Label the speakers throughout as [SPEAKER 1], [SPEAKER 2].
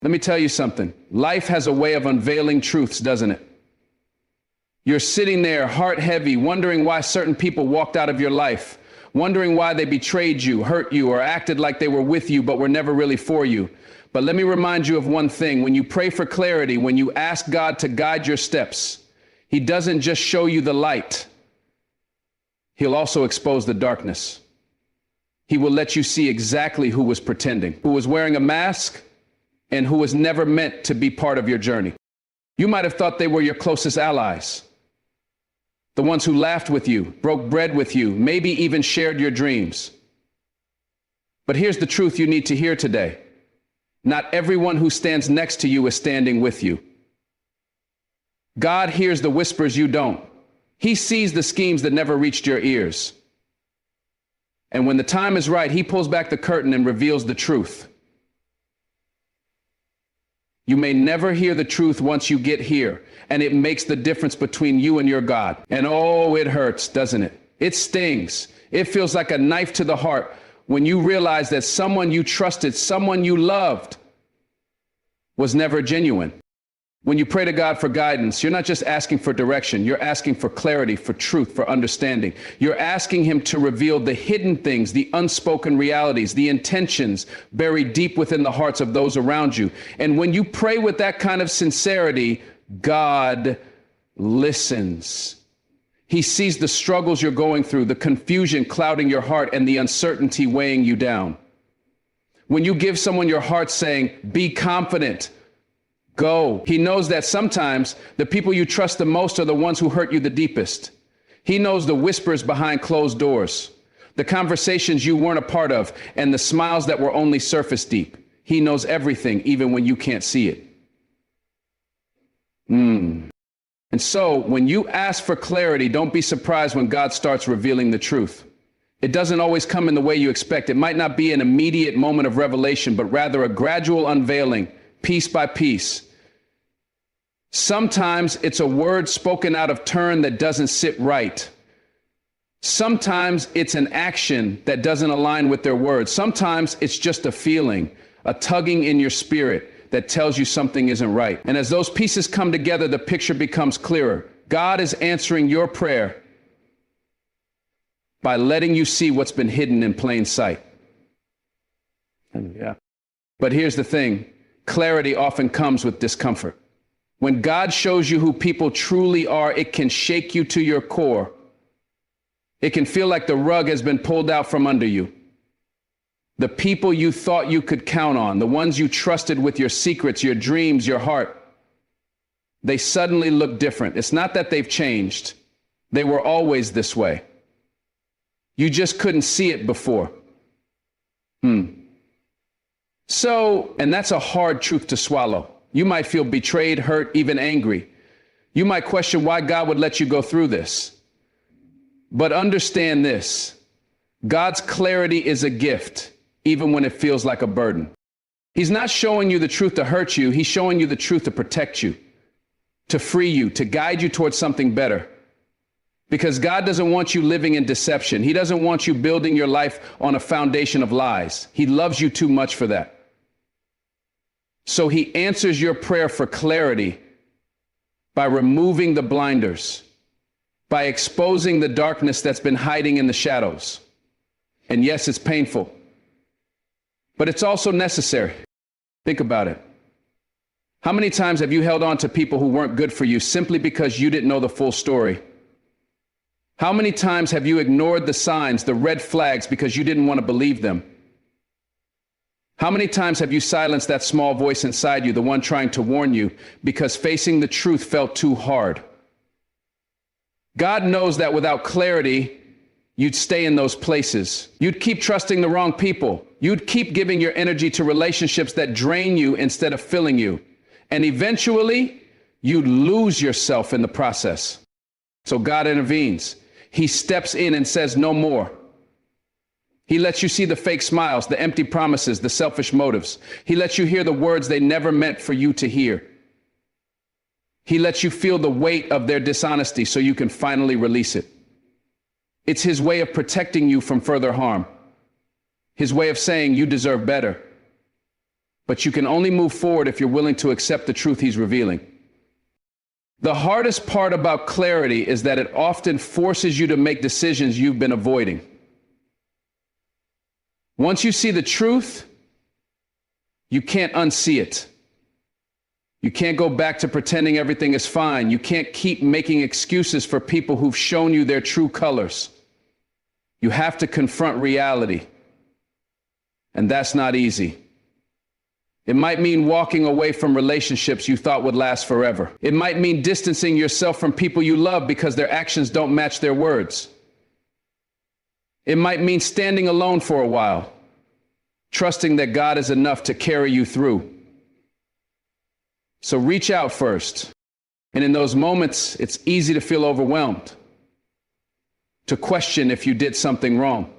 [SPEAKER 1] Let me tell you something. Life has a way of unveiling truths, doesn't it? You're sitting there, heart heavy, wondering why certain people walked out of your life, wondering why they betrayed you, hurt you, or acted like they were with you but were never really for you. But let me remind you of one thing. When you pray for clarity, when you ask God to guide your steps, He doesn't just show you the light. He'll also expose the darkness. He will let you see exactly who was pretending, who was wearing a mask, and who was never meant to be part of your journey. You might have thought they were your closest allies, the ones who laughed with you, broke bread with you, maybe even shared your dreams. But here's the truth you need to hear today. Not everyone who stands next to you is standing with you. God hears the whispers you don't. He sees the schemes that never reached your ears. And when the time is right, He pulls back the curtain and reveals the truth. You may never hear the truth once you get here, and it makes the difference between you and your God. And oh, it hurts, doesn't it? It stings. It feels like a knife to the heart when you realize that someone you trusted, someone you loved, was never genuine. When you pray to God for guidance, you're not just asking for direction, you're asking for clarity, for truth, for understanding. You're asking Him to reveal the hidden things, the unspoken realities, the intentions buried deep within the hearts of those around you. And when you pray with that kind of sincerity, God listens. He sees the struggles you're going through, the confusion clouding your heart, and the uncertainty weighing you down. When you give someone your heart saying, "Be confident, go," He knows that sometimes the people you trust the most are the ones who hurt you the deepest. He knows the whispers behind closed doors, the conversations you weren't a part of, and the smiles that were only surface deep. He knows everything, even when you can't see it. And so when you ask for clarity, don't be surprised when God starts revealing the truth. It doesn't always come in the way you expect. It might not be an immediate moment of revelation, but rather a gradual unveiling, piece by piece. Sometimes it's a word spoken out of turn that doesn't sit right. Sometimes it's an action that doesn't align with their words. Sometimes it's just a feeling, a tugging in your spirit that tells you something isn't right. And as those pieces come together, the picture becomes clearer. God is answering your prayer by letting you see what's been hidden in plain sight. Yeah. But here's the thing. Clarity often comes with discomfort. When God shows you who people truly are, it can shake you to your core. It can feel like the rug has been pulled out from under you. The people you thought you could count on, the ones you trusted with your secrets, your dreams, your heart, they suddenly look different. It's not that they've changed. They were always this way. You just couldn't see it before. So, and that's a hard truth to swallow. You might feel betrayed, hurt, even angry. You might question why God would let you go through this. But understand this. God's clarity is a gift, even when it feels like a burden. He's not showing you the truth to hurt you. He's showing you the truth to protect you, to free you, to guide you towards something better. Because God doesn't want you living in deception. He doesn't want you building your life on a foundation of lies. He loves you too much for that. So He answers your prayer for clarity by removing the blinders, by exposing the darkness that's been hiding in the shadows. And yes, it's painful, but it's also necessary. Think about it. How many times have you held on to people who weren't good for you simply because you didn't know the full story? How many times have you ignored the signs, the red flags, because you didn't want to believe them? How many times have you silenced that small voice inside you, the one trying to warn you, because facing the truth felt too hard? God knows that without clarity, you'd stay in those places. You'd keep trusting the wrong people. You'd keep giving your energy to relationships that drain you instead of filling you. And eventually, you'd lose yourself in the process. So God intervenes. He steps in and says no more. He lets you see the fake smiles, the empty promises, the selfish motives. He lets you hear the words they never meant for you to hear. He lets you feel the weight of their dishonesty so you can finally release it. It's His way of protecting you from further harm. His way of saying you deserve better. but you can only move forward if you're willing to accept the truth he's revealing. The hardest part about clarity is that it often forces you to make decisions you've been avoiding. Once you see the truth, you can't unsee it. You can't go back to pretending everything is fine. You can't keep making excuses for people who've shown you their true colors. You have to confront reality. And that's not easy. It might mean walking away from relationships you thought would last forever. It might mean distancing yourself from people you love because their actions don't match their words. It might mean standing alone for a while, trusting that God is enough to carry you through. So reach out first. And in those moments, it's easy to feel overwhelmed, to question if you did something wrong,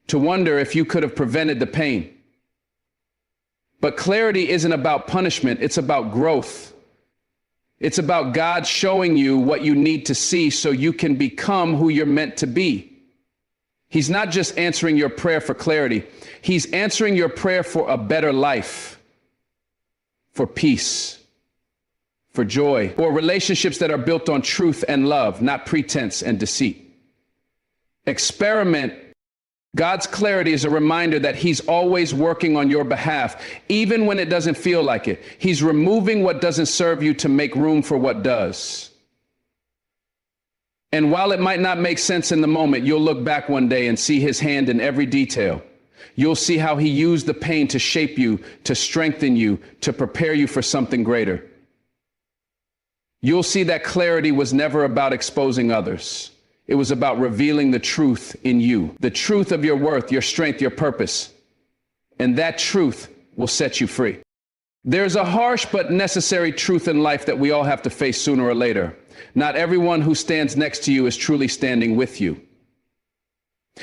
[SPEAKER 1] to wonder if you could have prevented the pain. But clarity isn't about punishment, it's about growth. It's about God showing you what you need to see so you can become who you're meant to be. He's not just answering your prayer for clarity, he's answering your prayer for a better life, for peace, for joy, or relationships that are built on truth and love, not pretense and deceit. Experiment. God's clarity is a reminder that he's always working on your behalf, even when it doesn't feel like it. He's removing what doesn't serve you to make room for what does. And while it might not make sense in the moment, you'll look back one day and see his hand in every detail. You'll see how he used the pain to shape you, to strengthen you, to prepare you for something greater. You'll see that clarity was never about exposing others. It was about revealing the truth in you, the truth of your worth, your strength, your purpose. And that truth will set you free. There's a harsh but necessary truth in life that we all have to face sooner or later. Not everyone who stands next to you is truly standing with you.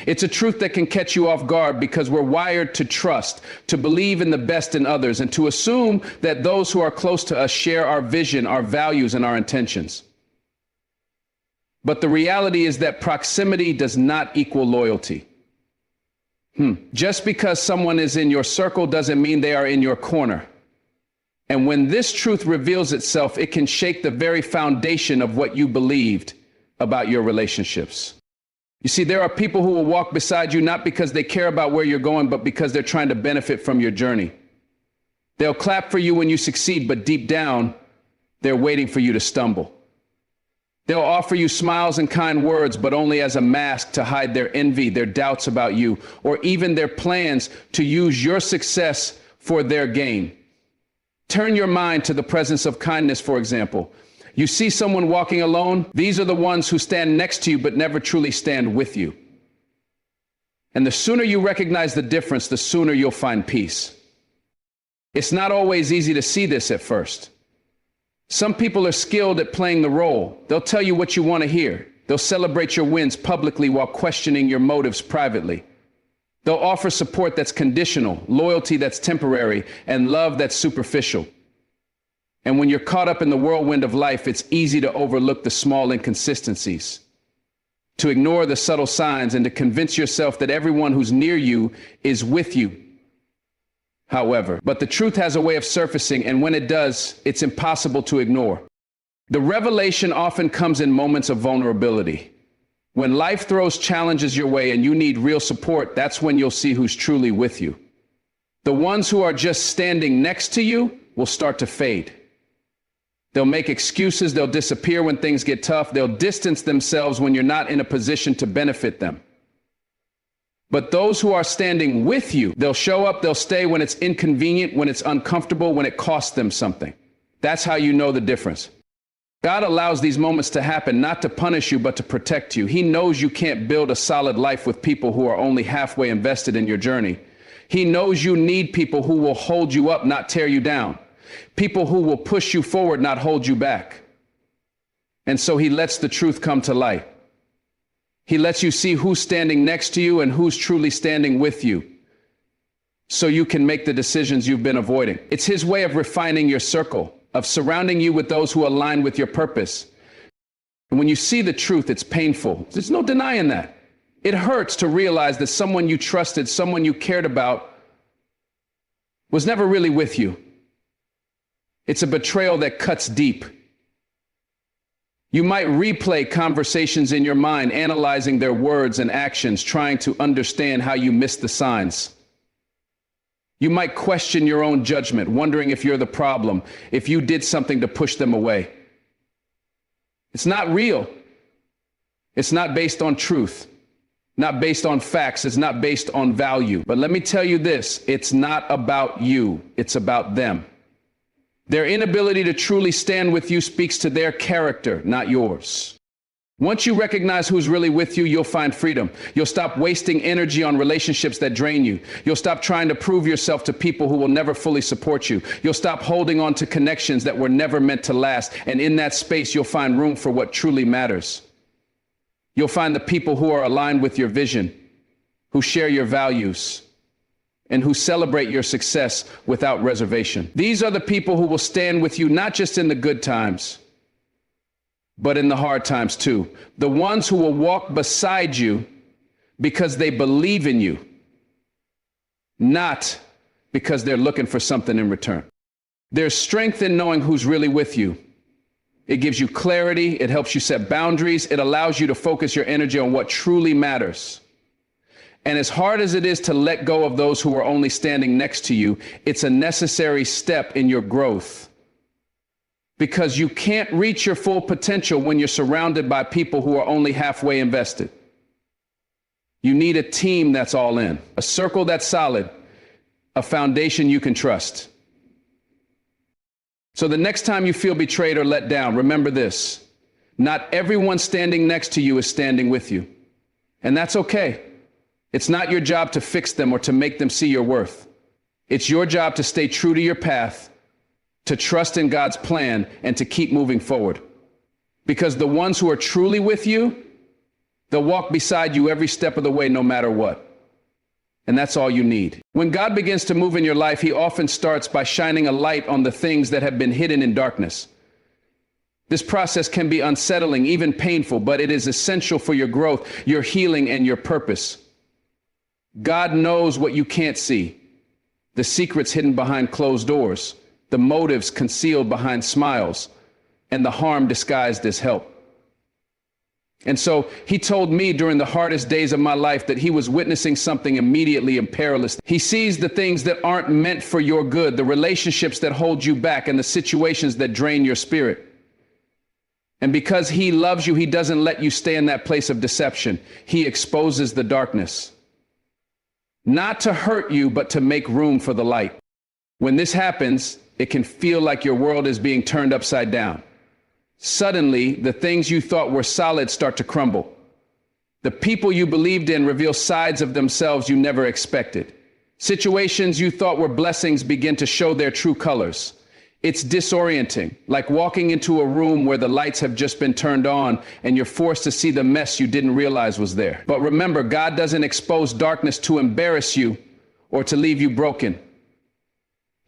[SPEAKER 1] It's a truth that can catch you off guard because we're wired to trust, to believe in the best in others, and to assume that those who are close to us share our vision, our values, and our intentions. But the reality is that proximity does not equal loyalty. Just because someone is in your circle doesn't mean they are in your corner. And when this truth reveals itself, it can shake the very foundation of what you believed about your relationships. You see, there are people who will walk beside you not because they care about where you're going, but because they're trying to benefit from your journey. They'll clap for you when you succeed, but deep down, they're waiting for you to stumble. They'll offer you smiles and kind words, but only as a mask to hide their envy, their doubts about you, or even their plans to use your success for their gain. Turn your mind to the presence of kindness, for example. You see someone walking alone, these are the ones who stand next to you but never truly stand with you. And the sooner you recognize the difference, the sooner you'll find peace. It's not always easy to see this at first. Some people are skilled at playing the role. They'll tell you what you want to hear. They'll celebrate your wins publicly while questioning your motives privately. They'll offer support that's conditional, loyalty that's temporary, and love that's superficial. And when you're caught up in the whirlwind of life, it's easy to overlook the small inconsistencies, to ignore the subtle signs, and to convince yourself that everyone who's near you is with you. However, but the truth has a way of surfacing, and when it does, it's impossible to ignore. The revelation often comes in moments of vulnerability. When life throws challenges your way and you need real support, that's when you'll see who's truly with you. The ones who are just standing next to you will start to fade. They'll make excuses, they'll disappear when things get tough, they'll distance themselves when you're not in a position to benefit them. But those who are standing with you, they'll show up, they'll stay when it's inconvenient, when it's uncomfortable, when it costs them something. That's how you know the difference. God allows these moments to happen, not to punish you, but to protect you. He knows you can't build a solid life with people who are only halfway invested in your journey. He knows you need people who will hold you up, not tear you down. People who will push you forward, not hold you back. And so he lets the truth come to light. He lets you see who's standing next to you and who's truly standing with you, so you can make the decisions you've been avoiding. It's his way of refining your circle, of surrounding you with those who align with your purpose. And when you see the truth, it's painful. There's no denying that. It hurts to realize that someone you trusted, someone you cared about, was never really with you. It's a betrayal that cuts deep. You might replay conversations in your mind, analyzing their words and actions, trying to understand how you missed the signs. You might question your own judgment, wondering if you're the problem, if you did something to push them away. It's not real. It's not based on truth, not based on facts. It's not based on value. But let me tell you this, it's not about you. It's about them. Their inability to truly stand with you speaks to their character, not yours. Once you recognize who's really with you, you'll find freedom. You'll stop wasting energy on relationships that drain you. You'll stop trying to prove yourself to people who will never fully support you. You'll stop holding on to connections that were never meant to last. And in that space, you'll find room for what truly matters. You'll find the people who are aligned with your vision, who share your values, and who celebrate your success without reservation. These are the people who will stand with you, not just in the good times, but in the hard times too. The ones who will walk beside you because they believe in you, not because they're looking for something in return. There's strength in knowing who's really with you. It gives you clarity. It helps you set boundaries. It allows you to focus your energy on what truly matters. And as hard as it is to let go of those who are only standing next to you, it's a necessary step in your growth. Because you can't reach your full potential when you're surrounded by people who are only halfway invested. You need a team that's all in, a circle that's solid, a foundation you can trust. So the next time you feel betrayed or let down, remember this: not everyone standing next to you is standing with you. And that's okay. It's not your job to fix them or to make them see your worth. It's your job to stay true to your path, to trust in God's plan, and to keep moving forward. Because the ones who are truly with you, they'll walk beside you every step of the way, no matter what. And that's all you need. When God begins to move in your life, he often starts by shining a light on the things that have been hidden in darkness. This process can be unsettling, even painful, but it is essential for your growth, your healing, and your purpose. God knows what you can't see, the secrets hidden behind closed doors, the motives concealed behind smiles, and the harm disguised as help. And so he told me during the hardest days of my life that he was witnessing something immediately and perilous. He sees the things that aren't meant for your good, the relationships that hold you back, and the situations that drain your spirit. And because he loves you, he doesn't let you stay in that place of deception. He exposes the darkness. Not to hurt you, but to make room for the light. When this happens, it can feel like your world is being turned upside down. Suddenly, the things you thought were solid start to crumble. The people you believed in reveal sides of themselves you never expected. Situations you thought were blessings begin to show their true colors. It's disorienting, like walking into a room where the lights have just been turned on and you're forced to see the mess you didn't realize was there. But remember, God doesn't expose darkness to embarrass you or to leave you broken.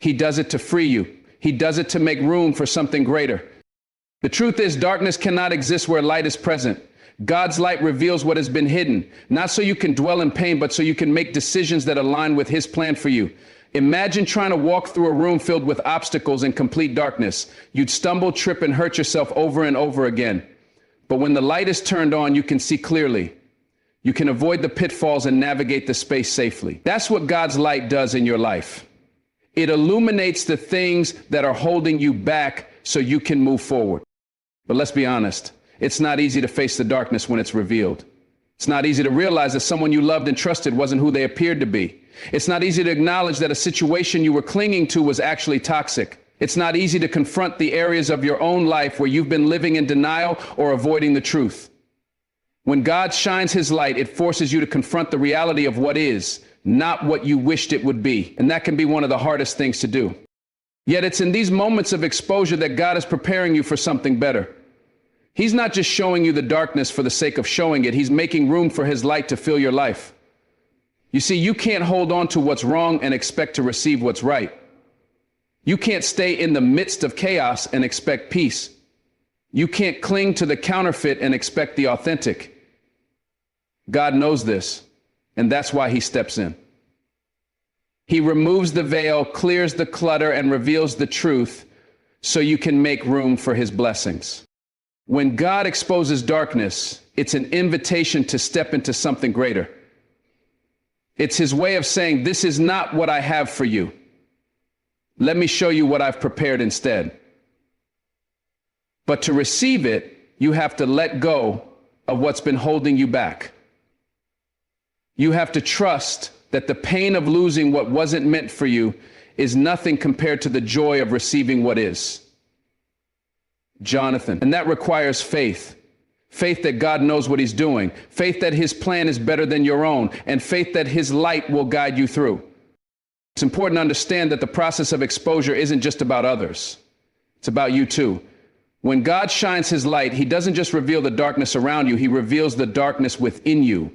[SPEAKER 1] He does it to free you. He does it to make room for something greater. The truth is, darkness cannot exist where light is present. God's light reveals what has been hidden, not so you can dwell in pain, but so you can make decisions that align with his plan for you. Imagine trying to walk through a room filled with obstacles in complete darkness. You'd stumble, trip, and hurt yourself over and over again. But when the light is turned on, you can see clearly. You can avoid the pitfalls and navigate the space safely. That's what God's light does in your life. It illuminates the things that are holding you back so you can move forward. But let's be honest, it's not easy to face the darkness when it's revealed. It's not easy to realize that someone you loved and trusted wasn't who they appeared to be. It's not easy to acknowledge that a situation you were clinging to was actually toxic. It's not easy to confront the areas of your own life where you've been living in denial or avoiding the truth. When God shines his light, it forces you to confront the reality of what is, not what you wished it would be. And that can be one of the hardest things to do. Yet it's in these moments of exposure that God is preparing you for something better. He's not just showing you the darkness for the sake of showing it. He's making room for his light to fill your life. You see, you can't hold on to what's wrong and expect to receive what's right. You can't stay in the midst of chaos and expect peace. You can't cling to the counterfeit and expect the authentic. God knows this, and that's why he steps in. He removes the veil, clears the clutter, and reveals the truth so you can make room for his blessings. When God exposes darkness, it's an invitation to step into something greater. It's his way of saying, this is not what I have for you. Let me show you what I've prepared instead. But to receive it, you have to let go of what's been holding you back. You have to trust that the pain of losing what wasn't meant for you is nothing compared to the joy of receiving what is. Jonathan. And that requires faith. Faith that God knows what he's doing. Faith that his plan is better than your own. And faith that his light will guide you through. It's important to understand that the process of exposure isn't just about others. It's about you too. When God shines his light, he doesn't just reveal the darkness around you, he reveals the darkness within you.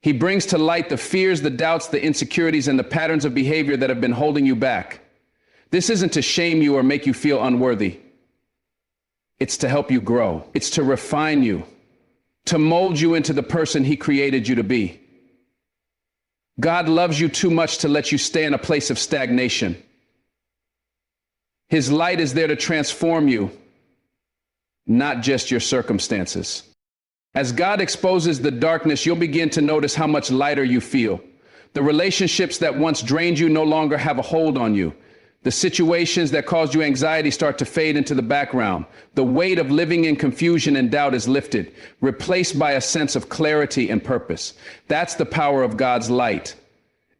[SPEAKER 1] He brings to light the fears, the doubts, the insecurities, and the patterns of behavior that have been holding you back. This isn't to shame you or make you feel unworthy. It's to help you grow. It's to refine you, to mold you into the person he created you to be. God loves you too much to let you stay in a place of stagnation. His light is there to transform you, not just your circumstances. As God exposes the darkness, you'll begin to notice how much lighter you feel. The relationships that once drained you no longer have a hold on you. The situations that caused you anxiety start to fade into the background. The weight of living in confusion and doubt is lifted, replaced by a sense of clarity and purpose. That's the power of God's light.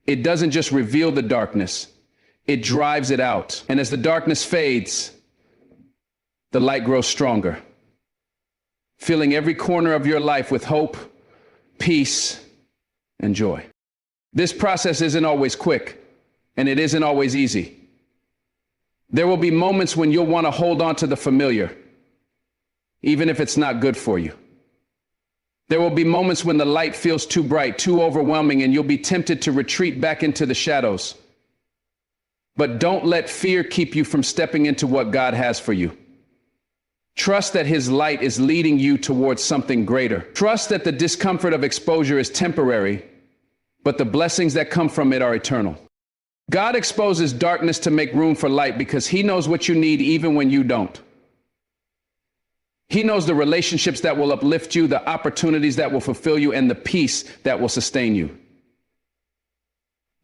[SPEAKER 1] It doesn't just reveal the darkness, it drives it out. And as the darkness fades, the light grows stronger, filling every corner of your life with hope, peace, and joy. This process isn't always quick, and it isn't always easy. There will be moments when you'll want to hold on to the familiar, even if it's not good for you. There will be moments when the light feels too bright, too overwhelming, and you'll be tempted to retreat back into the shadows. But don't let fear keep you from stepping into what God has for you. Trust that his light is leading you towards something greater. Trust that the discomfort of exposure is temporary, but the blessings that come from it are eternal. God exposes darkness to make room for light because he knows what you need even when you don't. He knows the relationships that will uplift you, the opportunities that will fulfill you, and the peace that will sustain you.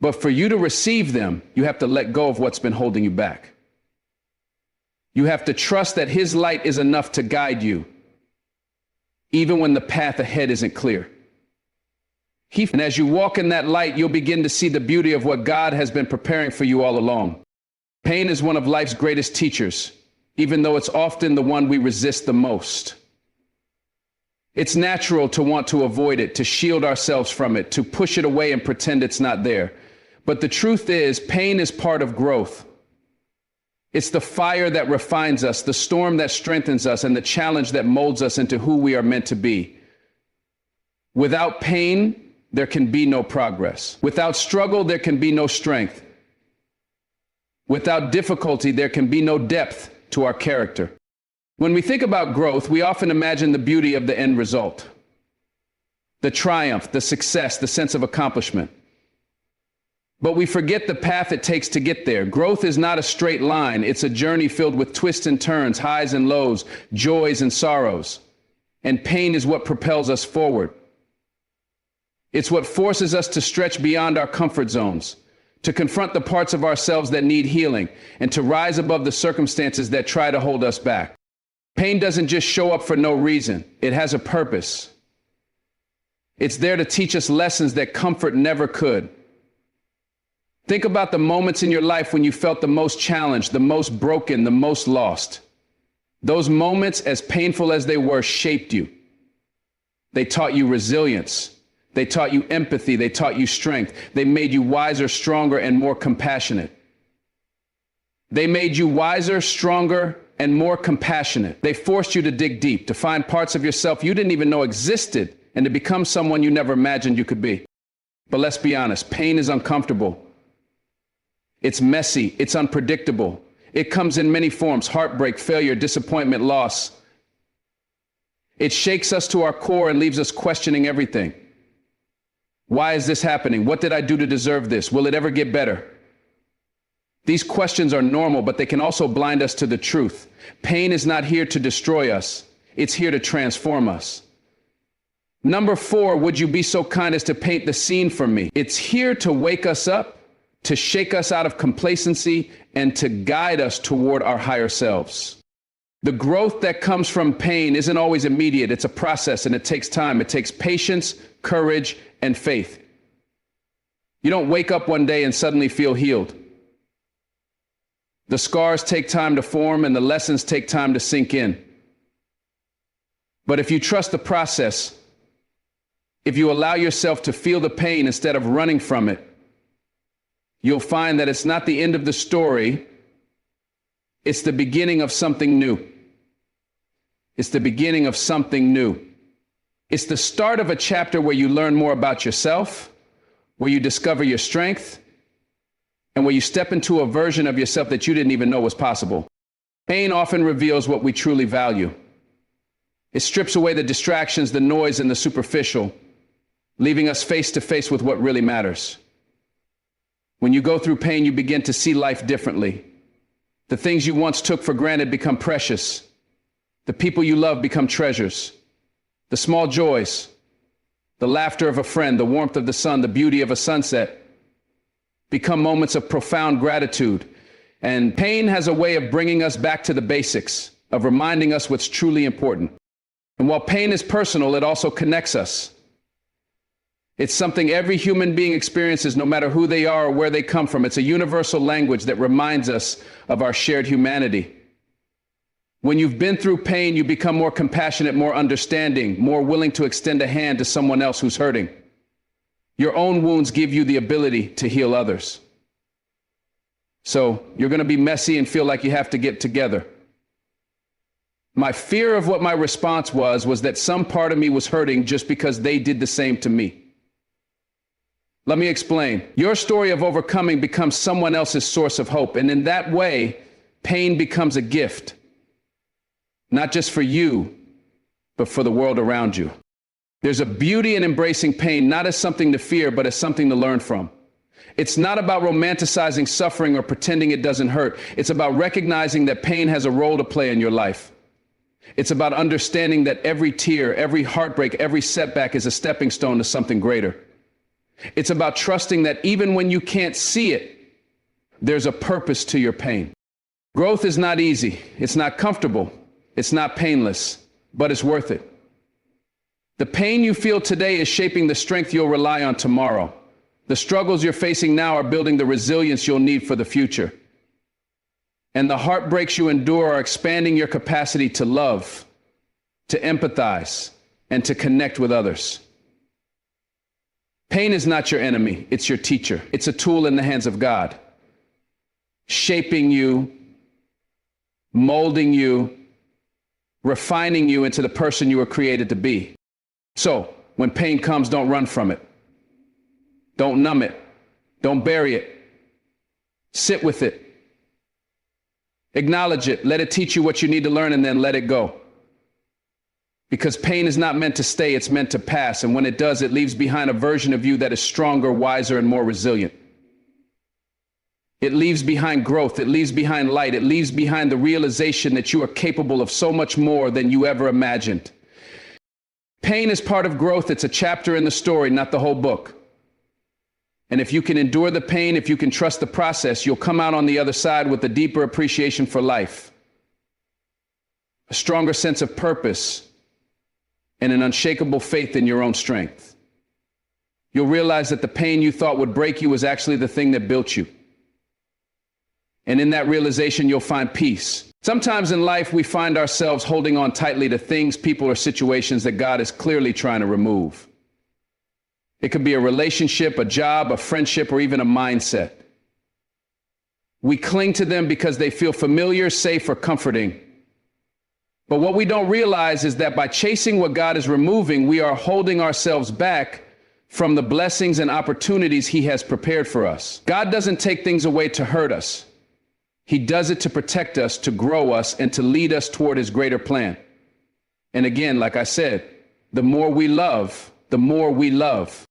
[SPEAKER 1] But for you to receive them, you have to let go of what's been holding you back. You have to trust that his light is enough to guide you, even when the path ahead isn't clear. And as you walk in that light, you'll begin to see the beauty of what God has been preparing for you all along. Pain is one of life's greatest teachers, even though it's often the one we resist the most. It's natural to want to avoid it, to shield ourselves from it, to push it away and pretend it's not there. But the truth is, pain is part of growth. It's the fire that refines us, the storm that strengthens us, and the challenge that molds us into who we are meant to be. Without pain, there can be no progress. Without struggle, there can be no strength. Without difficulty, there can be no depth to our character. When we think about growth, we often imagine the beauty of the end result, the triumph, the success, the sense of accomplishment. But we forget the path it takes to get there. Growth is not a straight line. It's a journey filled with twists and turns, highs and lows, joys and sorrows. And pain is what propels us forward. It's what forces us to stretch beyond our comfort zones, to confront the parts of ourselves that need healing, and to rise above the circumstances that try to hold us back. Pain doesn't just show up for no reason. It has a purpose. It's there to teach us lessons that comfort never could. Think about the moments in your life when you felt the most challenged, the most broken, the most lost. Those moments, as painful as they were, shaped you. They taught you resilience. They taught you empathy. They taught you strength. They made you wiser, stronger, and more compassionate. They made you wiser, stronger, and more compassionate. They forced you to dig deep, to find parts of yourself you didn't even know existed, and to become someone you never imagined you could be. But let's be honest, pain is uncomfortable. It's messy. It's unpredictable. It comes in many forms: heartbreak, failure, disappointment, loss. It shakes us to our core and leaves us questioning everything. Why is this happening? What did I do to deserve this? Will it ever get better? These questions are normal, but they can also blind us to the truth. Pain is not here to destroy us. It's here to transform us. Number 4, would you be so kind as to paint the scene for me? It's here to wake us up, to shake us out of complacency, and to guide us toward our higher selves. The growth that comes from pain isn't always immediate. It's a process, and it takes time. It takes patience, courage, and faith. You don't wake up one day and suddenly feel healed. The scars take time to form, and the lessons take time to sink in. But if you trust the process, if you allow yourself to feel the pain instead of running from it, you'll find that it's not the end of the story. It's the beginning of something new. It's the beginning of something new. It's the start of a chapter where you learn more about yourself, where you discover your strength, and where you step into a version of yourself that you didn't even know was possible. Pain often reveals what we truly value. It strips away the distractions, the noise, and the superficial, leaving us face to face with what really matters. When you go through pain, you begin to see life differently. The things you once took for granted become precious. The people you love become treasures. The small joys, the laughter of a friend, the warmth of the sun, the beauty of a sunset, become moments of profound gratitude. And pain has a way of bringing us back to the basics, of reminding us what's truly important. And while pain is personal, it also connects us. It's something every human being experiences, no matter who they are or where they come from. It's a universal language that reminds us of our shared humanity. When you've been through pain, you become more compassionate, more understanding, more willing to extend a hand to someone else who's hurting. Your own wounds give you the ability to heal others. So you're going to be messy and feel like you have to get together. My fear of what my response was that some part of me was hurting just because they did the same to me. Let me explain. Your story of overcoming becomes someone else's source of hope. And in that way, pain becomes a gift, not just for you, but for the world around you. There's a beauty in embracing pain, not as something to fear, but as something to learn from. It's not about romanticizing suffering or pretending it doesn't hurt. It's about recognizing that pain has a role to play in your life. It's about understanding that every tear, every heartbreak, every setback is a stepping stone to something greater. It's about trusting that even when you can't see it, there's a purpose to your pain. Growth is not easy. It's not comfortable. It's not painless, but it's worth it. The pain you feel today is shaping the strength you'll rely on tomorrow. The struggles you're facing now are building the resilience you'll need for the future. And the heartbreaks you endure are expanding your capacity to love, to empathize, and to connect with others. Pain is not your enemy, it's your teacher. It's a tool in the hands of God, shaping you, molding you, refining you into the person you were created to be. So, when pain comes, don't run from it. Don't numb it. Don't bury it. Sit with it. Acknowledge it. Let it teach you what you need to learn, and then let it go. Because pain is not meant to stay, it's meant to pass. And when it does, it leaves behind a version of you that is stronger, wiser, and more resilient. It leaves behind growth. It leaves behind light. It leaves behind the realization that you are capable of so much more than you ever imagined. Pain is part of growth. It's a chapter in the story, not the whole book. And if you can endure the pain, if you can trust the process, you'll come out on the other side with a deeper appreciation for life, a stronger sense of purpose, and an unshakable faith in your own strength. You'll realize that the pain you thought would break you was actually the thing that built you. And in that realization, you'll find peace. Sometimes in life, we find ourselves holding on tightly to things, people, or situations that God is clearly trying to remove. It could be a relationship, a job, a friendship, or even a mindset. We cling to them because they feel familiar, safe, or comforting. But what we don't realize is that by chasing what God is removing, we are holding ourselves back from the blessings and opportunities He has prepared for us. God doesn't take things away to hurt us. He does it to protect us, to grow us, and to lead us toward His greater plan. And again, like I said, the more we love, the more we love.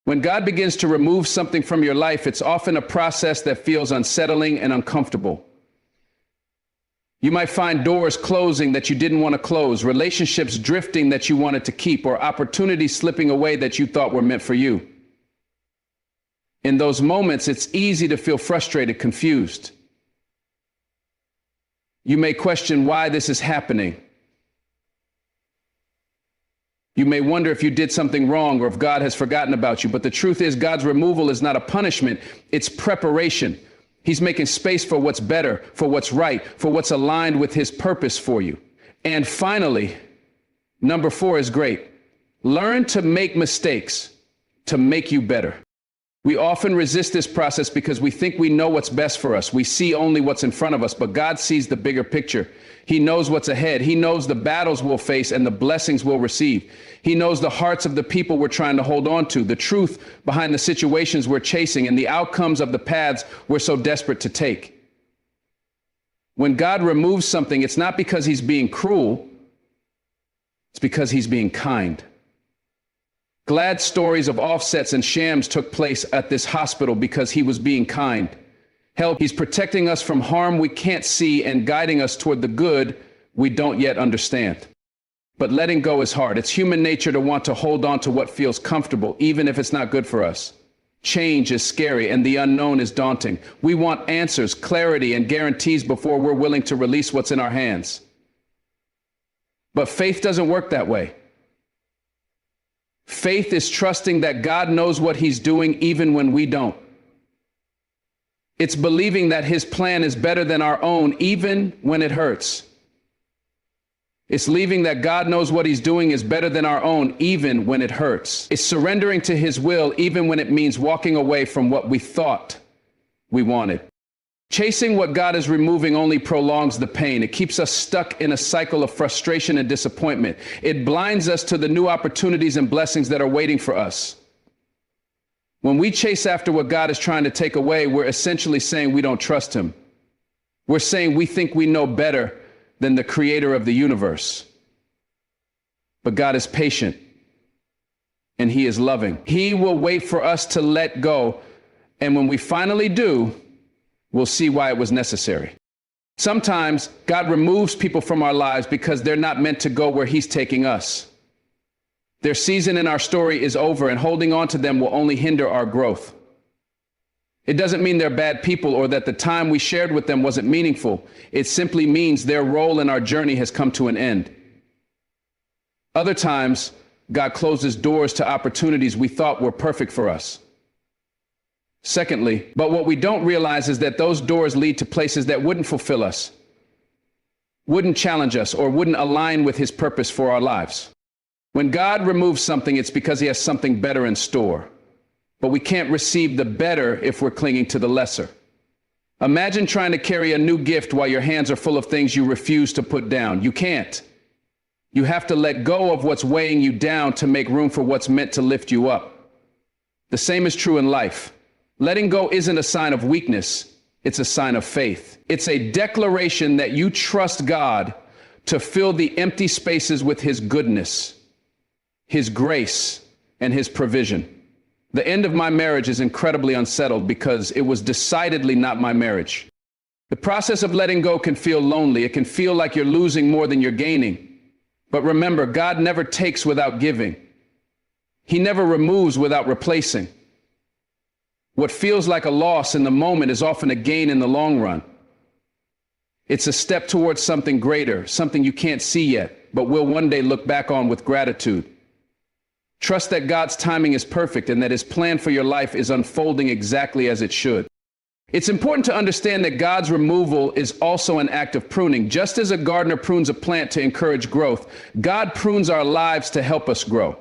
[SPEAKER 1] When God begins to remove something from your life, it's often a process that feels unsettling and uncomfortable. You might find doors closing that you didn't want to close, relationships drifting that you wanted to keep, or opportunities slipping away that you thought were meant for you. In those moments, it's easy to feel frustrated, confused. You may question why this is happening. You may wonder if you did something wrong or if God has forgotten about you. But the truth is, God's removal is not a punishment. It's preparation. He's making space for what's better, for what's right, for what's aligned with his purpose for you. And finally, number 4 is great. Learn to make mistakes to make you better. We often resist this process because we think we know what's best for us. We see only what's in front of us, but God sees the bigger picture. He knows what's ahead. He knows the battles we'll face and the blessings we'll receive. He knows the hearts of the people we're trying to hold on to, the truth behind the situations we're chasing, and the outcomes of the paths we're so desperate to take. When God removes something, it's not because he's being cruel. It's because he's being kind. Glad stories of offsets and shams took place at this hospital because he was being kind. Hell, he's protecting us from harm we can't see and guiding us toward the good we don't yet understand. But letting go is hard. It's human nature to want to hold on to what feels comfortable, even if it's not good for us. Change is scary and the unknown is daunting. We want answers, clarity, and guarantees before we're willing to release what's in our hands. But faith doesn't work that way. Faith is trusting that God knows what he's doing even when we don't. It's believing that his plan is better than our own even when it hurts. It's believing that God knows what he's doing is better than our own even when it hurts. It's surrendering to his will even when it means walking away from what we thought we wanted. Chasing what God is removing only prolongs the pain. It keeps us stuck in a cycle of frustration and disappointment. It blinds us to the new opportunities and blessings that are waiting for us. When we chase after what God is trying to take away, we're essentially saying we don't trust him. We're saying we think we know better than the creator of the universe. But God is patient and he is loving. He will wait for us to let go. And when we finally do, we'll see why it was necessary. Sometimes God removes people from our lives because they're not meant to go where he's taking us. Their season in our story is over, and holding on to them will only hinder our growth. It doesn't mean they're bad people or that the time we shared with them wasn't meaningful. It simply means their role in our journey has come to an end. Other times, God closes doors to opportunities we thought were perfect for us. Secondly, but what we don't realize is that those doors lead to places that wouldn't fulfill us, wouldn't challenge us, or wouldn't align with his purpose for our lives. When God removes something, it's because he has something better in store. But we can't receive the better if we're clinging to the lesser. Imagine trying to carry a new gift while your hands are full of things you refuse to put down. You can't. You have to let go of what's weighing you down to make room for what's meant to lift you up. The same is true in life. Letting go isn't a sign of weakness. It's a sign of faith. It's a declaration that you trust God to fill the empty spaces with his goodness, his grace, and his provision. The end of my marriage is incredibly unsettled because it was decidedly not my marriage. The process of letting go can feel lonely. It can feel like you're losing more than you're gaining. But remember, God never takes without giving. He never removes without replacing. What feels like a loss in the moment is often a gain in the long run. It's a step towards something greater, something you can't see yet, but will one day look back on with gratitude. Trust that God's timing is perfect and that his plan for your life is unfolding exactly as it should. It's important to understand that God's removal is also an act of pruning. Just as a gardener prunes a plant to encourage growth, God prunes our lives to help us grow.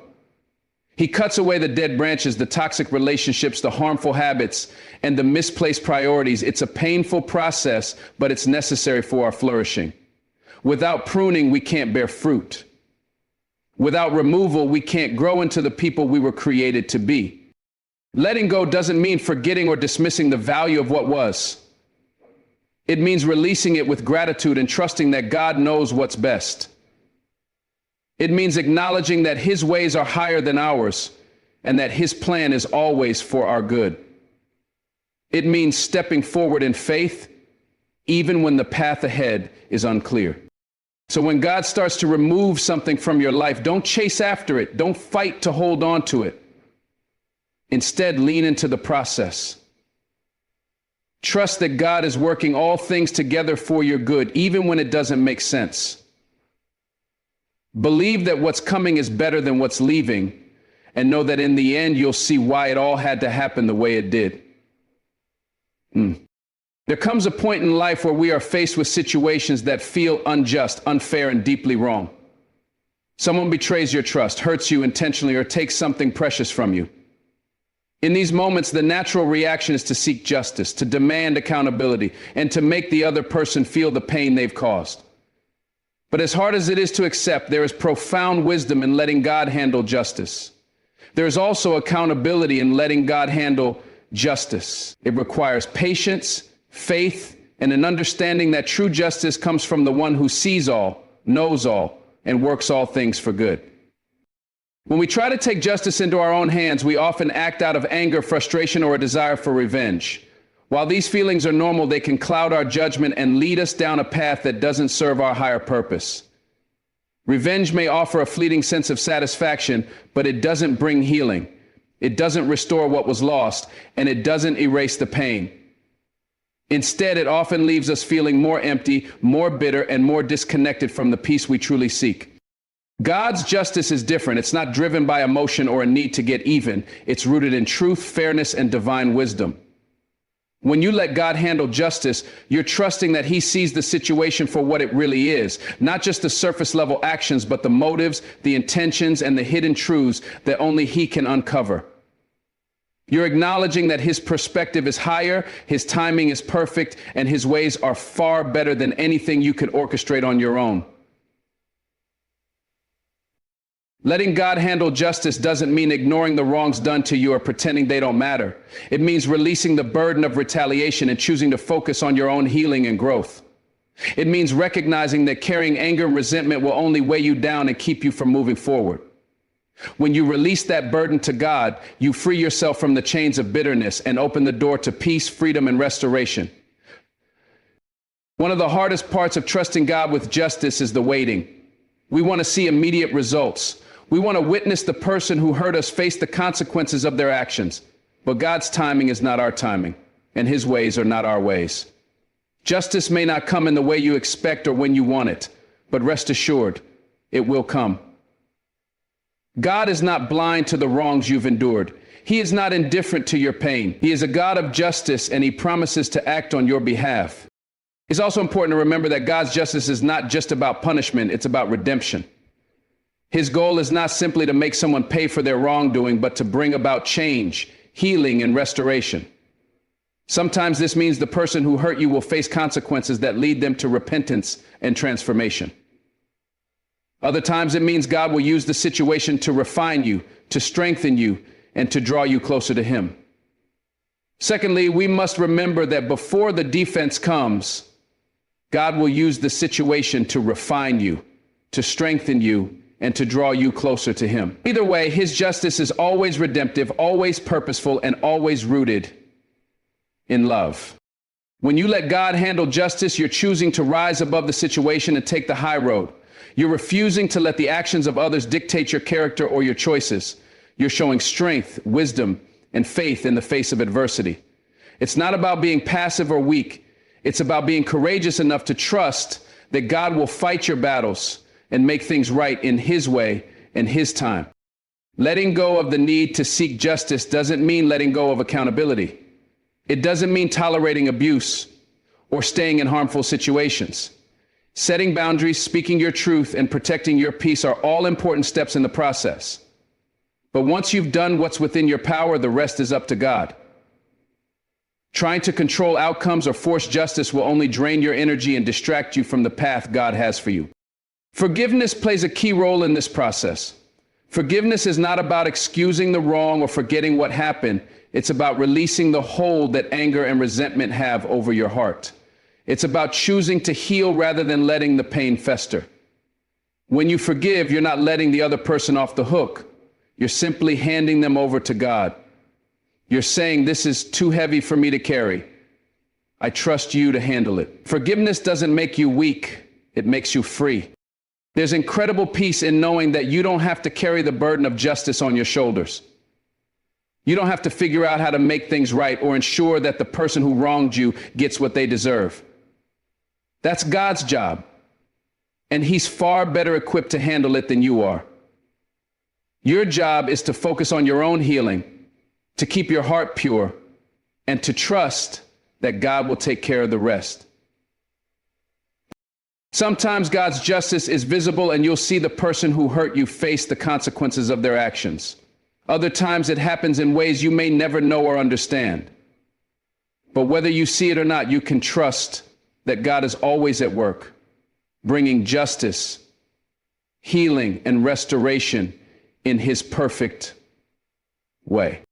[SPEAKER 1] He cuts away the dead branches, the toxic relationships, the harmful habits, and the misplaced priorities. It's a painful process, but it's necessary for our flourishing. Without pruning, we can't bear fruit. Without removal, we can't grow into the people we were created to be. Letting go doesn't mean forgetting or dismissing the value of what was. It means releasing it with gratitude and trusting that God knows what's best. It means acknowledging that his ways are higher than ours and that his plan is always for our good. It means stepping forward in faith, even when the path ahead is unclear. So when God starts to remove something from your life, don't chase after it. Don't fight to hold on to it. Instead, lean into the process. Trust that God is working all things together for your good, even when it doesn't make sense. Believe that what's coming is better than what's leaving, and know that in the end, you'll see why it all had to happen the way it did. There comes a point in life where we are faced with situations that feel unjust, unfair, and deeply wrong. Someone betrays your trust, hurts you intentionally, or takes something precious from you. In these moments, the natural reaction is to seek justice, to demand accountability, and to make the other person feel the pain they've caused. But as hard as it is to accept, there is profound wisdom in letting God handle justice. There is also accountability in letting God handle justice. It requires patience, faith, and an understanding that true justice comes from the one who sees all, knows all, and works all things for good. When we try to take justice into our own hands, we often act out of anger, frustration, or a desire for revenge. While these feelings are normal, they can cloud our judgment and lead us down a path that doesn't serve our higher purpose. Revenge may offer a fleeting sense of satisfaction, but it doesn't bring healing. It doesn't restore what was lost, and it doesn't erase the pain. Instead, it often leaves us feeling more empty, more bitter, and more disconnected from the peace we truly seek. God's justice is different. It's not driven by emotion or a need to get even. It's rooted in truth, fairness, and divine wisdom. When you let God handle justice, you're trusting that he sees the situation for what it really is, not just the surface level actions, but the motives, the intentions, and the hidden truths that only he can uncover. You're acknowledging that his perspective is higher, his timing is perfect, and his ways are far better than anything you could orchestrate on your own. Letting God handle justice doesn't mean ignoring the wrongs done to you or pretending they don't matter. It means releasing the burden of retaliation and choosing to focus on your own healing and growth. It means recognizing that carrying anger and resentment will only weigh you down and keep you from moving forward. When you release that burden to God, you free yourself from the chains of bitterness and open the door to peace, freedom, and restoration. One of the hardest parts of trusting God with justice is the waiting. We want to see immediate results. We want to witness the person who hurt us face the consequences of their actions. But God's timing is not our timing, and his ways are not our ways. Justice may not come in the way you expect or when you want it, but rest assured, it will come. God is not blind to the wrongs you've endured. He is not indifferent to your pain. He is a God of justice, and he promises to act on your behalf. It's also important to remember that God's justice is not just about punishment, it's about redemption. His goal is not simply to make someone pay for their wrongdoing, but to bring about change, healing, and restoration. Sometimes this means the person who hurt you will face consequences that lead them to repentance and transformation. Other times it means God will use the situation to refine you, to strengthen you, and to draw you closer to him. Secondly, we must remember that before the defense comes, God will use the situation to refine you, to strengthen you, and to draw you closer to him. Either way, his justice is always redemptive, always purposeful, and always rooted in love. When you let God handle justice, you're choosing to rise above the situation and take the high road. You're refusing to let the actions of others dictate your character or your choices. You're showing strength, wisdom, and faith in the face of adversity. It's not about being passive or weak. It's about being courageous enough to trust that God will fight your battles and make things right in his way and his time. Letting go of the need to seek justice doesn't mean letting go of accountability. It doesn't mean tolerating abuse or staying in harmful situations. Setting boundaries, speaking your truth, and protecting your peace are all important steps in the process. But once you've done what's within your power, the rest is up to God. Trying to control outcomes or force justice will only drain your energy and distract you from the path God has for you. Forgiveness plays a key role in this process. Forgiveness is not about excusing the wrong or forgetting what happened. It's about releasing the hold that anger and resentment have over your heart. It's about choosing to heal rather than letting the pain fester. When you forgive, you're not letting the other person off the hook. You're simply handing them over to God. You're saying, this is too heavy for me to carry. I trust you to handle it. Forgiveness doesn't make you weak. It makes you free. There's incredible peace in knowing that you don't have to carry the burden of justice on your shoulders. You don't have to figure out how to make things right or ensure that the person who wronged you gets what they deserve. That's God's job, and He's far better equipped to handle it than you are. Your job is to focus on your own healing, to keep your heart pure, and to trust that God will take care of the rest. Sometimes God's justice is visible and you'll see the person who hurt you face the consequences of their actions. Other times it happens in ways you may never know or understand. But whether you see it or not, you can trust that God is always at work, bringing justice, healing, and restoration in His perfect way.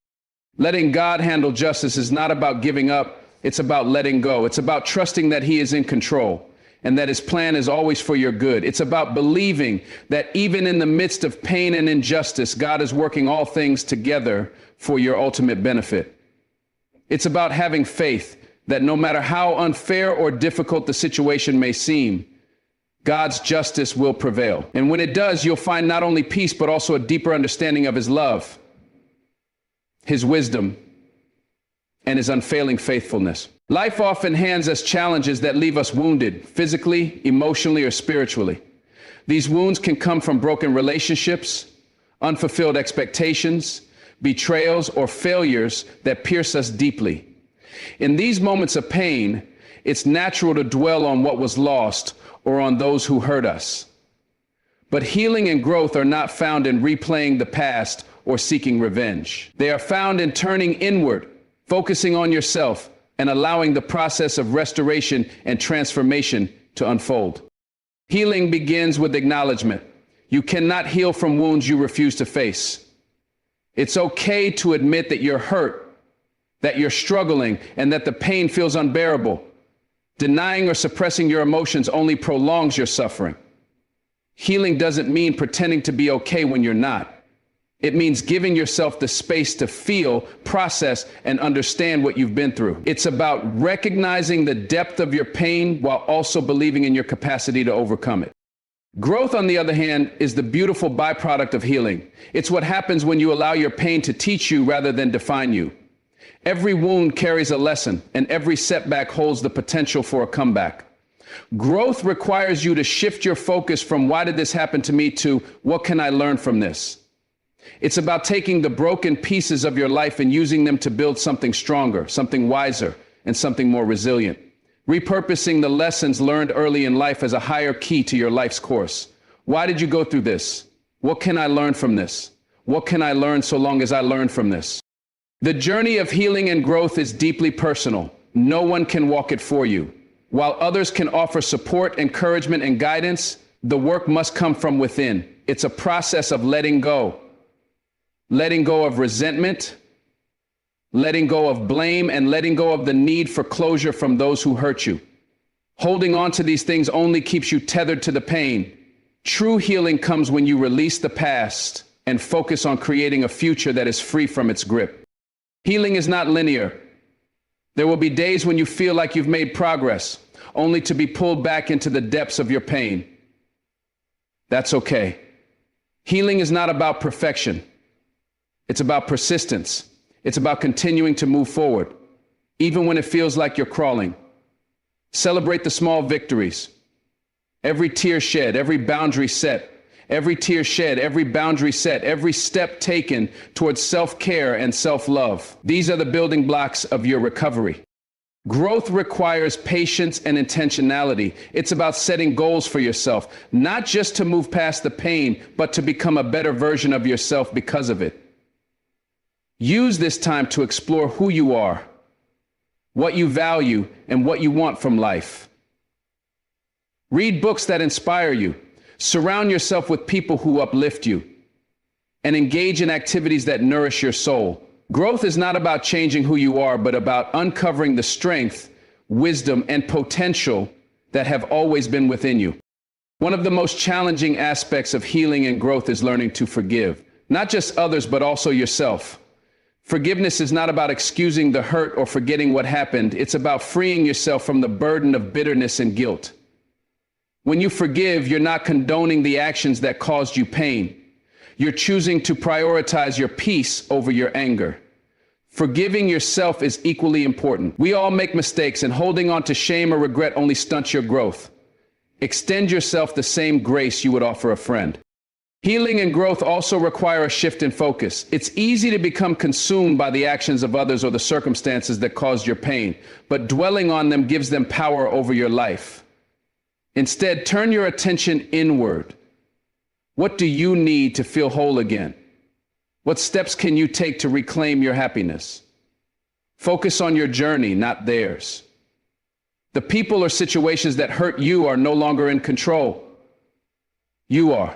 [SPEAKER 1] Letting God handle justice is not about giving up. It's about letting go. It's about trusting that He is in control and that His plan is always for your good. It's about believing that even in the midst of pain and injustice, God is working all things together for your ultimate benefit. It's about having faith that no matter how unfair or difficult the situation may seem, God's justice will prevail. And when it does, you'll find not only peace, but also a deeper understanding of His love, His wisdom, and His unfailing faithfulness. Life often hands us challenges that leave us wounded, physically, emotionally, or spiritually. These wounds can come from broken relationships, unfulfilled expectations, betrayals, or failures that pierce us deeply. In these moments of pain, it's natural to dwell on what was lost or on those who hurt us. But healing and growth are not found in replaying the past or seeking revenge. They are found in turning inward, focusing on yourself, and allowing the process of restoration and transformation to unfold. Healing begins with acknowledgement. You cannot heal from wounds you refuse to face. It's okay to admit that you're hurt, that you're struggling, and that the pain feels unbearable. Denying or suppressing your emotions only prolongs your suffering. Healing doesn't mean pretending to be okay when you're not. It means giving yourself the space to feel, process, and understand what you've been through. It's about recognizing the depth of your pain while also believing in your capacity to overcome it. Growth, on the other hand, is the beautiful byproduct of healing. It's what happens when you allow your pain to teach you rather than define you. Every wound carries a lesson, and every setback holds the potential for a comeback. Growth requires you to shift your focus from why did this happen to me to what can I learn from this? It's about taking the broken pieces of your life and using them to build something stronger, something wiser, and something more resilient. Repurposing the lessons learned early in life as a higher key to your life's course. Why did you go through this? What can I learn from this? What can I learn so long as I learn from this? The journey of healing and growth is deeply personal. No one can walk it for you. While others can offer support, encouragement, and guidance, the work must come from within. It's a process of letting go. Letting go of resentment, letting go of blame, and letting go of the need for closure from those who hurt you. Holding on to these things only keeps you tethered to the pain. True healing comes when you release the past and focus on creating a future that is free from its grip. Healing is not linear. There will be days when you feel like you've made progress, only to be pulled back into the depths of your pain. That's okay. Healing is not about perfection. It's about persistence. It's about continuing to move forward, even when it feels like you're crawling. Celebrate the small victories. Every tear shed, every boundary set, every tear shed, every boundary set, every step taken towards self-care and self-love. These are the building blocks of your recovery. Growth requires patience and intentionality. It's about setting goals for yourself, not just to move past the pain, but to become a better version of yourself because of it. Use this time to explore who you are, what you value, and what you want from life. Read books that inspire you. Surround yourself with people who uplift you, and engage in activities that nourish your soul. Growth is not about changing who you are, but about uncovering the strength, wisdom, and potential that have always been within you. One of the most challenging aspects of healing and growth is learning to forgive. Not just others, but also yourself. Forgiveness is not about excusing the hurt or forgetting what happened. It's about freeing yourself from the burden of bitterness and guilt. When you forgive, you're not condoning the actions that caused you pain. You're choosing to prioritize your peace over your anger. Forgiving yourself is equally important. We all make mistakes, and holding on to shame or regret only stunts your growth. Extend yourself the same grace you would offer a friend. Healing and growth also require a shift in focus. It's easy to become consumed by the actions of others or the circumstances that caused your pain, but dwelling on them gives them power over your life. Instead, turn your attention inward. What do you need to feel whole again? What steps can you take to reclaim your happiness? Focus on your journey, not theirs. The people or situations that hurt you are no longer in control. You are.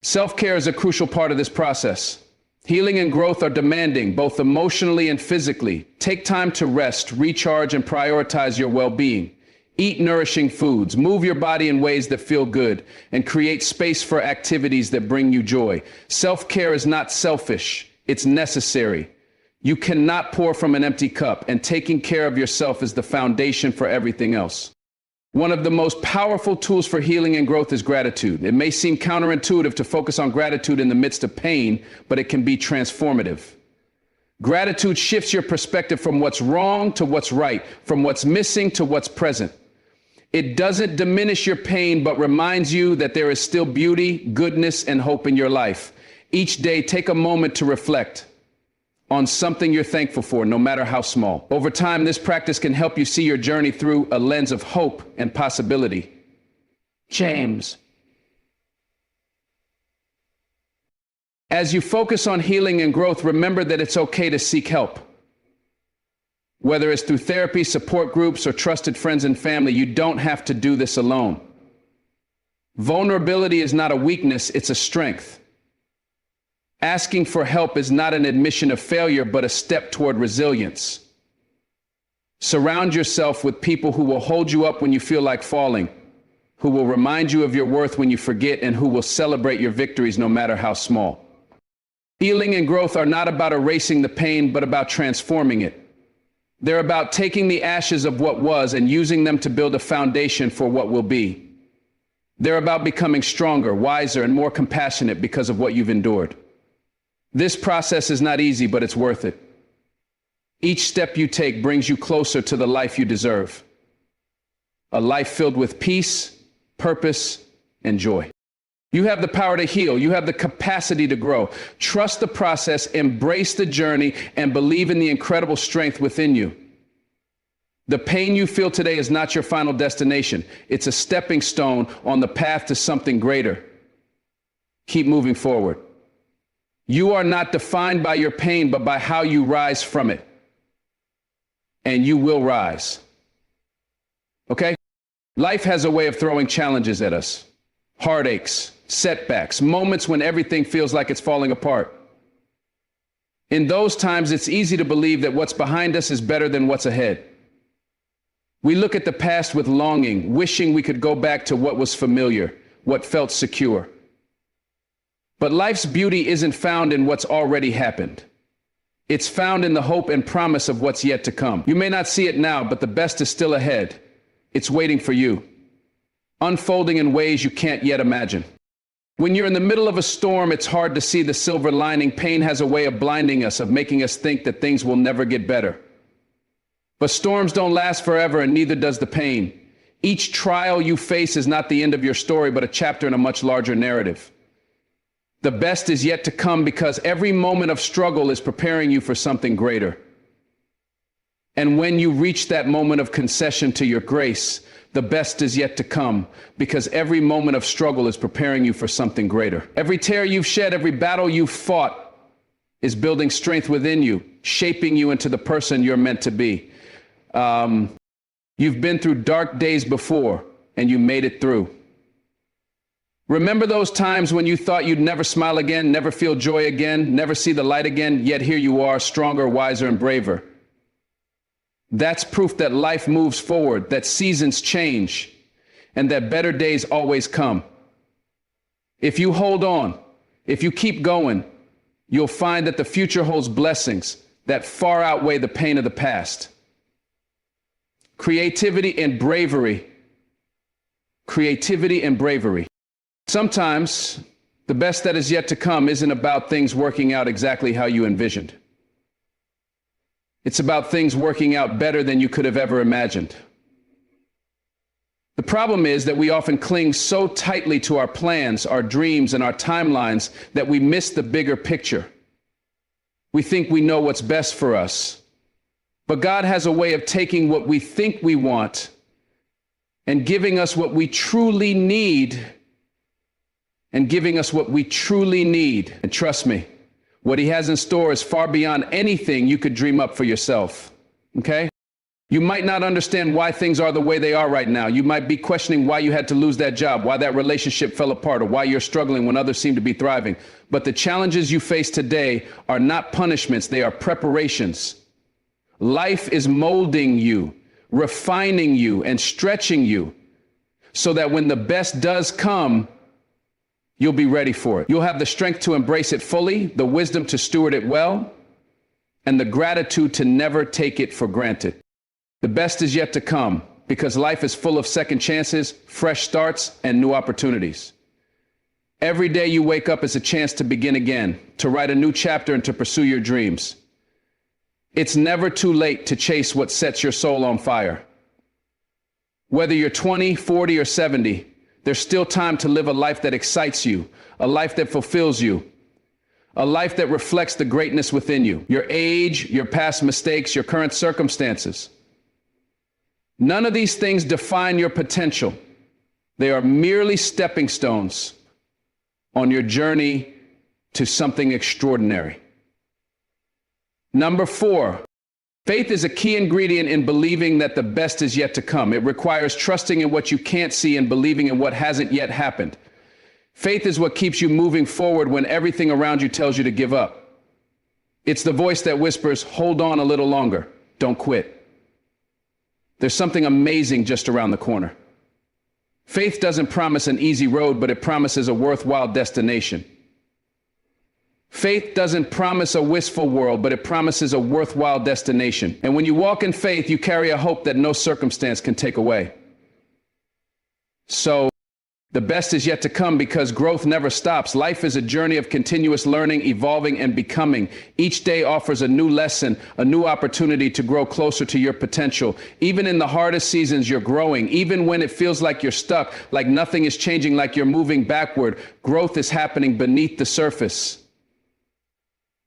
[SPEAKER 1] Self-care is a crucial part of this process. Healing and growth are demanding, both emotionally and physically. Take time to rest, recharge, and prioritize your well-being. Eat nourishing foods, move your body in ways that feel good, and create space for activities that bring you joy. Self-care is not selfish, it's necessary. You cannot pour from an empty cup, and taking care of yourself is the foundation for everything else. One of the most powerful tools for healing and growth is gratitude. It may seem counterintuitive to focus on gratitude in the midst of pain, but it can be transformative. Gratitude shifts your perspective from what's wrong to what's right, from what's missing to what's present. It doesn't diminish your pain, but reminds you that there is still beauty, goodness, and hope in your life. Each day, take a moment to reflect on something you're thankful for, no matter how small. Over time, this practice can help you see your journey through a lens of hope and possibility. James. As you focus on healing and growth, remember that it's okay to seek help. Whether it's through therapy, support groups, or trusted friends and family, you don't have to do this alone. Vulnerability is not a weakness, it's a strength. Asking for help is not an admission of failure, but a step toward resilience. Surround yourself with people who will hold you up when you feel like falling, who will remind you of your worth when you forget, and who will celebrate your victories no matter how small. Healing and growth are not about erasing the pain, but about transforming it. They're about taking the ashes of what was and using them to build a foundation for what will be. They're about becoming stronger, wiser, and more compassionate because of what you've endured. This process is not easy, but it's worth it. Each step you take brings you closer to the life you deserve. A life filled with peace, purpose, and joy. You have the power to heal. You have the capacity to grow. Trust the process, embrace the journey, and believe in the incredible strength within you. The pain you feel today is not your final destination. It's a stepping stone on the path to something greater. Keep moving forward. You are not defined by your pain, but by how you rise from it. And you will rise. Okay? Life has a way of throwing challenges at us. Heartaches, setbacks, moments when everything feels like it's falling apart. In those times, it's easy to believe that what's behind us is better than what's ahead. We look at the past with longing, wishing we could go back to what was familiar, what felt secure. But life's beauty isn't found in what's already happened. It's found in the hope and promise of what's yet to come. You may not see it now, but the best is still ahead. It's waiting for you, unfolding in ways you can't yet imagine. When you're in the middle of a storm, it's hard to see the silver lining. Pain has a way of blinding us, of making us think that things will never get better. But storms don't last forever, and neither does the pain. Each trial you face is not the end of your story, but a chapter in a much larger narrative. The best is yet to come, because every moment of struggle is preparing you for something greater. And when you reach that moment of concession to your grace, the best is yet to come, because every moment of struggle is preparing you for something greater. Every tear you've shed, every battle you've fought is building strength within you, shaping you into the person you're meant to be. You've been through dark days before, and you made it through. Remember those times when you thought you'd never smile again, never feel joy again, never see the light again, yet here you are, stronger, wiser, and braver. That's proof that life moves forward, that seasons change, and that better days always come. If you hold on, if you keep going, you'll find that the future holds blessings that far outweigh the pain of the past. Creativity and bravery. Creativity and bravery. Sometimes the best that is yet to come isn't about things working out exactly how you envisioned. It's about things working out better than you could have ever imagined. The problem is that we often cling so tightly to our plans, our dreams, and our timelines that we miss the bigger picture. We think we know what's best for us. But God has a way of taking what we think we want and giving us what we truly need. And giving us what we truly need. And trust me, what he has in store is far beyond anything you could dream up for yourself. Okay? You might not understand why things are the way they are right now. You might be questioning why you had to lose that job, why that relationship fell apart, or why you're struggling when others seem to be thriving. But the challenges you face today are not punishments, they are preparations. Life is molding you, refining you, and stretching you so that when the best does come, you'll be ready for it. You'll have the strength to embrace it fully, the wisdom to steward it well, and the gratitude to never take it for granted. The best is yet to come because life is full of second chances, fresh starts, and new opportunities. Every day you wake up is a chance to begin again, to write a new chapter and to pursue your dreams. It's never too late to chase what sets your soul on fire. Whether you're 20, 40, or 70, there's still time to live a life that excites you, a life that fulfills you, a life that reflects the greatness within you, your age, your past mistakes, your current circumstances. None of these things define your potential. They are merely stepping stones on your journey to something extraordinary. Number 4, faith is a key ingredient in believing that the best is yet to come. It requires trusting in what you can't see and believing in what hasn't yet happened. Faith is what keeps you moving forward when everything around you tells you to give up. It's the voice that whispers, hold on a little longer, don't quit. There's something amazing just around the corner. Faith doesn't promise an easy road, but it promises a worthwhile destination. Faith doesn't promise a wistful world, but it promises a worthwhile destination. And when you walk in faith, you carry a hope that no circumstance can take away. So, the best is yet to come because growth never stops. Life is a journey of continuous learning, evolving, and becoming. Each day offers a new lesson, a new opportunity to grow closer to your potential. Even in the hardest seasons, you're growing. Even when it feels like you're stuck, like nothing is changing, like you're moving backward, growth is happening beneath the surface.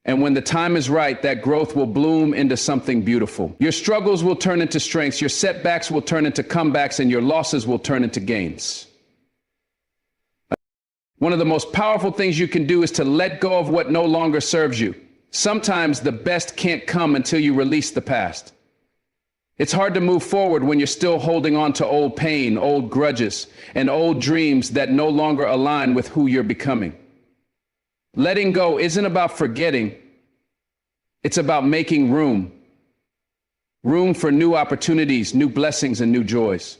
[SPEAKER 1] And when the time is right, that growth will bloom into something beautiful. Your struggles will turn into strengths, your setbacks will turn into comebacks, and your losses will turn into gains. One of the most powerful things you can do is to let go of what no longer serves you. Sometimes the best can't come until you release the past. It's hard to move forward when you're still holding on to old pain, old grudges, and old dreams that no longer align with who you're becoming. Letting go isn't about forgetting. It's about making room. Room for new opportunities, new blessings, and new joys.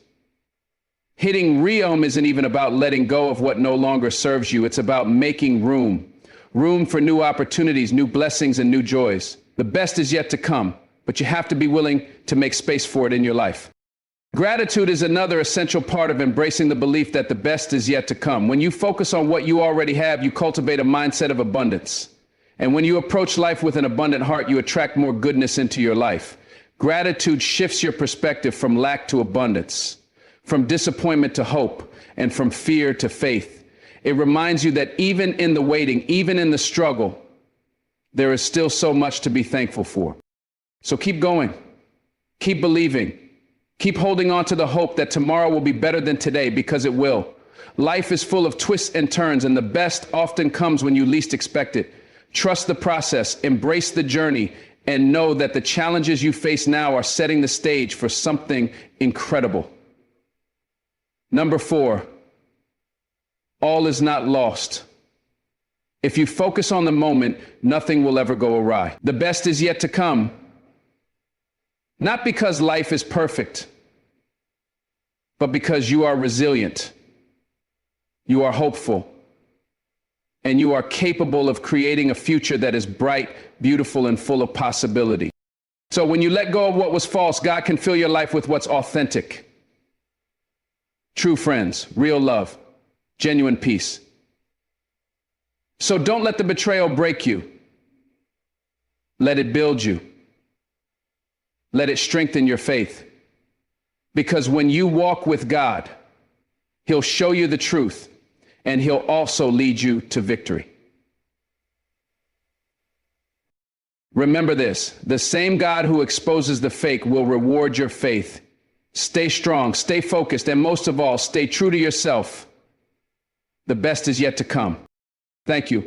[SPEAKER 1] Hitting reom isn't even about letting go of what no longer serves you. It's about making room. Room for new opportunities, new blessings, and new joys. The best is yet to come, but you have to be willing to make space for it in your life. Gratitude is another essential part of embracing the belief that the best is yet to come. When you focus on what you already have, you cultivate a mindset of abundance. And when you approach life with an abundant heart, you attract more goodness into your life. Gratitude shifts your perspective from lack to abundance, from disappointment to hope, and from fear to faith. It reminds you that even in the waiting, even in the struggle, there is still so much to be thankful for. So keep going, keep believing, keep holding on to the hope that tomorrow will be better than today, because it will. Life is full of twists and turns, and the best often comes when you least expect it. Trust the process, embrace the journey, and know that the challenges you face now are setting the stage for something incredible. Number 4, all is not lost. If you focus on the moment, nothing will ever go awry. The best is yet to come, not because life is perfect, but because you are resilient, you are hopeful, and you are capable of creating a future that is bright, beautiful, and full of possibility. So when you let go of what was false, God can fill your life with what's authentic. True friends, real love, genuine peace. So don't let the betrayal break you. Let it build you. Let it strengthen your faith. Because when you walk with God, He'll show you the truth, and He'll also lead you to victory. Remember this, the same God who exposes the fake will reward your faith. Stay strong, stay focused, and most of all, stay true to yourself. The best is yet to come. Thank you.